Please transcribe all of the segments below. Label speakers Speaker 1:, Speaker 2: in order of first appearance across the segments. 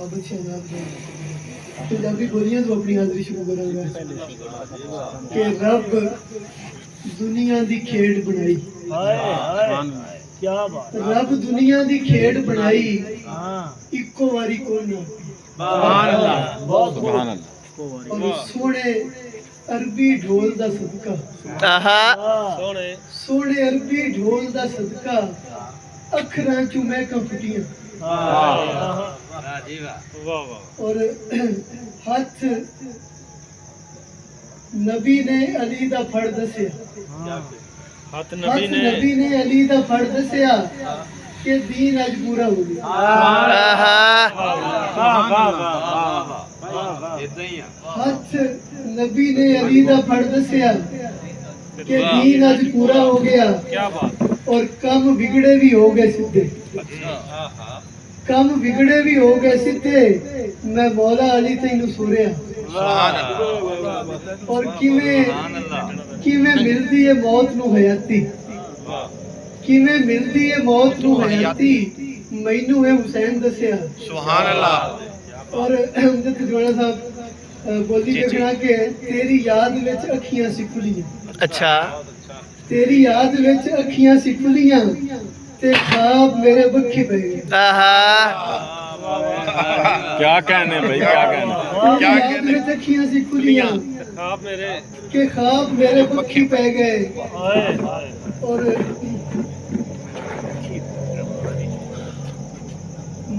Speaker 1: साबित शहजाद ने पंजाबी बोलियां तो अपनी हाजरी शुरू करूंगा कि रब दुनिया दी खेड बनाई रब दुनिया दी खेड बनाई इको वारी कोई नहीं और सोने अरबी ढोल दा सदका सोने अरबी ढोल दा सदका अखरां चू महकां फुटियां और हाथ नबी ने अली दा फड़ दसिया हाथ नबी ने अली दा फड़ दसिया कि दीन अज पूरा हो गया हाथ नबी ने अली दा फड़ दसिया कि दीन अज पूरा हो गया और कम बिगड़े भी हो गए सीधे कम बिगड़े भी हो गए सीधे मैं मौला अली तैनू सुनिया और किवें मिलदी है मौत नू हयाती किवें मिलदी है मौत नू हयाती मैनू है हुसैन दसिया सुभान अल्लाह और हमदत जोड़ा साहब बोली देखना के तेरी याद विच अखियां सी खुलियां अच्छा तेरी याद विच अखियां सी खुलियां ते ख्वाब मेरे बखी पे गए
Speaker 2: क्या कहने भाई क्या कहने
Speaker 1: मेरे अखियां सी खुलियां ख्वाब मेरे बखी पे गए और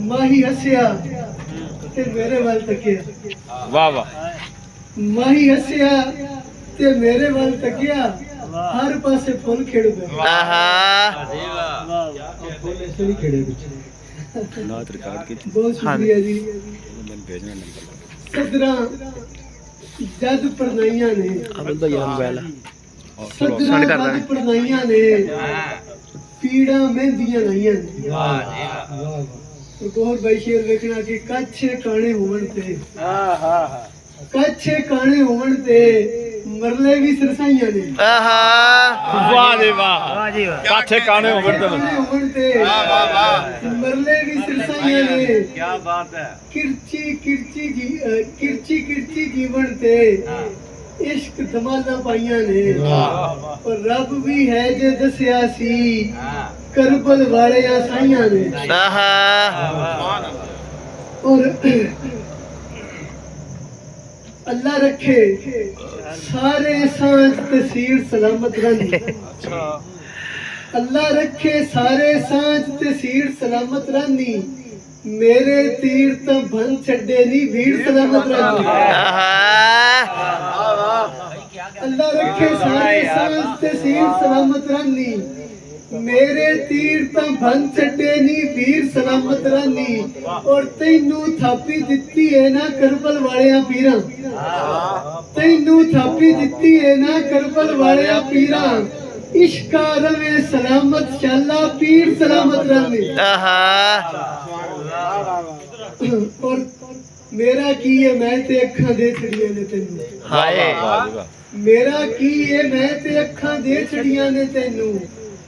Speaker 1: माही हसिया ते मेरे वाल तकिया
Speaker 2: वाह वाह
Speaker 1: माही हसिया ते मेरे वाल तकिया हर पासे फुल खिड़ गए फुल ऐसे नहीं खिड़े कुछ
Speaker 2: नात रिकॉर्ड की
Speaker 1: बहुत शुक्रिया जी
Speaker 2: मैं भेजना नंबर
Speaker 1: सदरा जद परनाइयां ने
Speaker 2: अबल भाई मोबाइल
Speaker 1: सदरा जद परनाइयां ने पीड़ा मेहंदियां लाइयां तो गौर भाई शेर देखना कि कच्छ काने होवन ते कच्छ काने होवन ते मरले भी सरसाइयां ने
Speaker 2: वाह जी वाह काठे काने होवन
Speaker 1: ते मरले भी सरसाइयां ने क्या बात है किरची जीवन ते इश्क धमाला पाइयां ने और रब भी है जे दसिया सी करबल वाले साइयां ने और अल्लाह रखे सारे सांझ तसीर सलामत रहनी अल्लाह रखे सारे सांझ तसीर सलामत रहनी मेरे तीर तो भन छड़े नी भीड़ सलामत रहनी अल्लाह रखे सारे सांझ तसीर सलामत रहनी मेरे तीर तो भन छड़े नी वीर सलामत रहनी और तैनू थापी दित्ती है ना करबल वाले पीरा तैनू थापी दित्ती है ना करबल वाले पीरा इश्का रवे सलामत शाला पीर सलामत रहनी और मेरा की है मैं ते अखां दे छड़ियां ने तैनू मेरा की है मैं ते अखां दे छड़ियां ने तैनू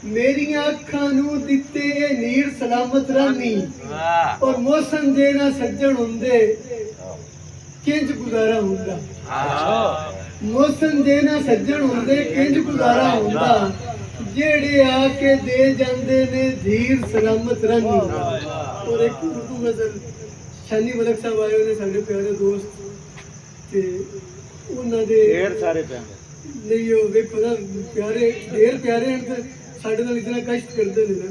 Speaker 1: मेरिया अखां नू दिते नीर सलामत रहनी और मौसम देना सज्जन हुंदे किंज गुजारा हुंदा मौसम देना सज्जन हुंदे किंज गुजारा हुंदा जेड़े आके दे जांदे ने धीर सलामत रहनी और एक उर्दू गजल शानी मलक साहब आए ने साडे प्यारे दोस्त ते उन्हां दे ढेर सारे प्यारे नहीं हो देखो ना प्यारे ढेर प्यारे हैं साढ़े नाल इतना कष्ट करते हैं ना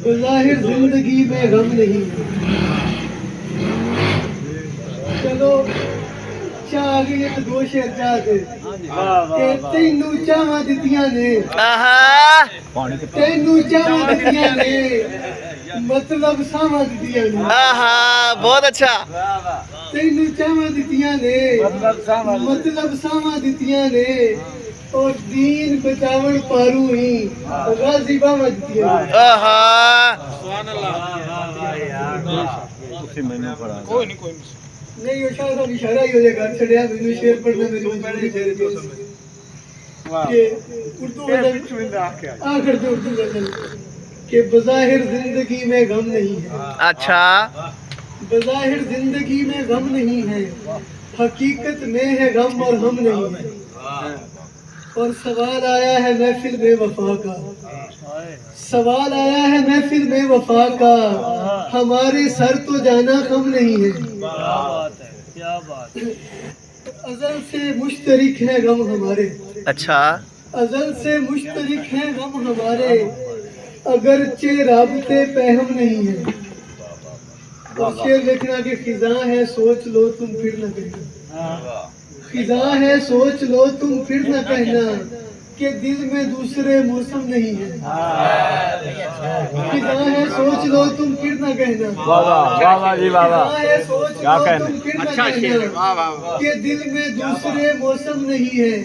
Speaker 1: बज़ाहिर जिंदगी में गम नहीं चलो चाह गई एक दो शेर चाह दे तेनू चावां दित्तियां ने तेनू चावां दित्तियां ने मतलब सावां दित्तियां ने
Speaker 3: बहुत अच्छा
Speaker 1: तेनू चावां दित्तियां ने मतलब सावां दित्तियां ने और दीन बचावन पारू ही गाजी बावा दित्तियां सुभान अल्लाह कोई नहीं ਨਹੀਂ ਉਹ ਸ਼ਾਹ ਸਾਹਿਬ ਇਸ਼ਾਰਾ ਹੀ ਉਹਦੇ ਘਰ ਛੜਿਆ ਮੈਨੂੰ ਸ਼ੇਰ ਪੜਨਾ ਮੈਨੂੰ ਪਹਿਲੇ ਸ਼ੇਰ ਤੋਂ کہ اردو غزل آخر سے اردو غزل کہ بظاہر زندگی میں غم نہیں ہے
Speaker 3: اچھا
Speaker 1: بظاہر زندگی میں غم نہیں ہے حقیقت میں ہے غم اور ہم نہیں ہے اور سوال آیا ہے محفل میں وفا کا سوال آیا ہے محفل میں وفا کا ہمارے سر تو جانا غم نہیں ہے
Speaker 2: کیا بات ہے
Speaker 1: ازل سے مشترک ہے غم ہمارے
Speaker 3: اچھا
Speaker 1: ازل سے مشترک ہیں غم ہمارے اگرچہ رابطے پہ ہم نہیں ہیں اور شعر لکھنا کہ خزاں ہے سوچ لو تم پھر نہ کہنا خزاں ہے سوچ لو تم پھر نہ کہنا کہ دل میں دوسرے موسم نہیں ہے خزاں ہے سوچ لو تم پھر نہ کہنا خزاں ہے سوچ لو تم پھر نہ کہنا کہ دل میں دوسرے موسم نہیں ہے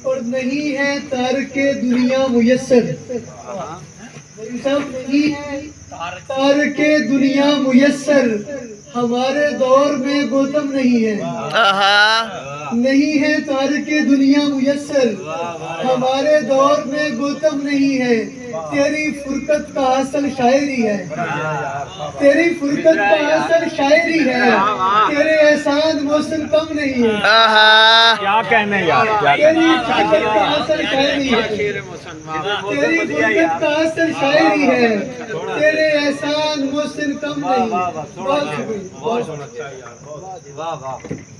Speaker 1: اور نہیں ہے تارک دنیا میسر سب نہیں ہے تارک دنیا میسر ہمارے دور میں گوتم نہیں ہے نہیں ہے تارک دنیا میسر ہمارے دور میں گوتم نہیں ہے تیری فرقت کا اصل شاعری ہے تیری فرقت کا اصل شاعری ہے تیرے احسان موسم کم نہیں ہے
Speaker 2: کیا کہنے یار
Speaker 1: تیری فرقت کا اصل شاعری ہے تیری فرقت کا اصل شاعری ہے تیرے احسان موسم کم نہیں ہے
Speaker 2: بہت سنا. واہ واہ